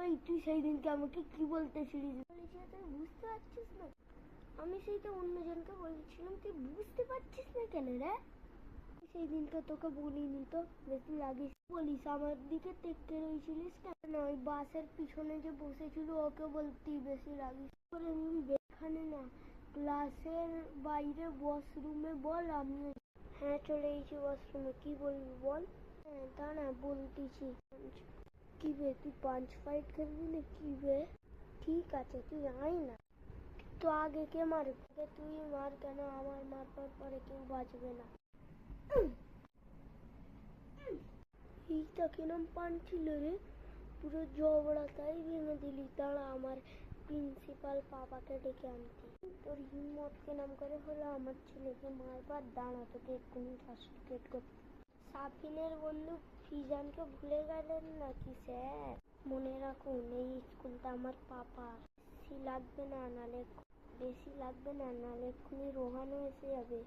ওই তুই সেই দিনকে আমাকে কি বলতেছিলিস? বলেছি তুই বুঝতে পারছিস না? আমি সেইটা অন্যজনকে বলছিলাম, তুই বুঝতে পারছিস না কেন রে? সেই দিনকে তোকে বলিনি তো বেশি লাগিস বলিস, আমার দিকে তেকে রয়েছিলিস কেন? ওই বাসের পিছনে যে বসেছিল ওকে বলতি বেশি লাগিস করে। এখানে না, ক্লাসের বাইরে ওয়াশরুমে বল। আমি হ্যাঁ চলে এসেছি ওয়াশরুমে, কি বলবি বল? হ্যাঁ দাঁড়া বলতেছি। কি বে, তুই পাঞ্চ ফাইট খেলবি না কি বে? ঠিক আছে তুই আয় না। তো আগে কে মারবে? তুই মার। কেন? আমার মারবার পরে কেউ বাঁচবে না। এইটা কিরম পান ছিল রে? পুরো জবড়াটাই ভেঙে দিলি। দাঁড়া, আমার প্রিন্সিপাল পাপাকে ডেকে আনতি। তোর হিম্মত কেনাম করে হলো আমার ছেলেকে মারবার? দাঁড়া, তোকে এক্ষুনি সার্টিফিকেট করতে। সাফিনের বন্ধু ফিজানকে ভুলে গেলেন নাকি স্যার? মনে রাখুন এই স্কুলটা আমার পাপার। বেশি লাগবে না, নালে এক্ষুনি রোহানও এসে যাবে।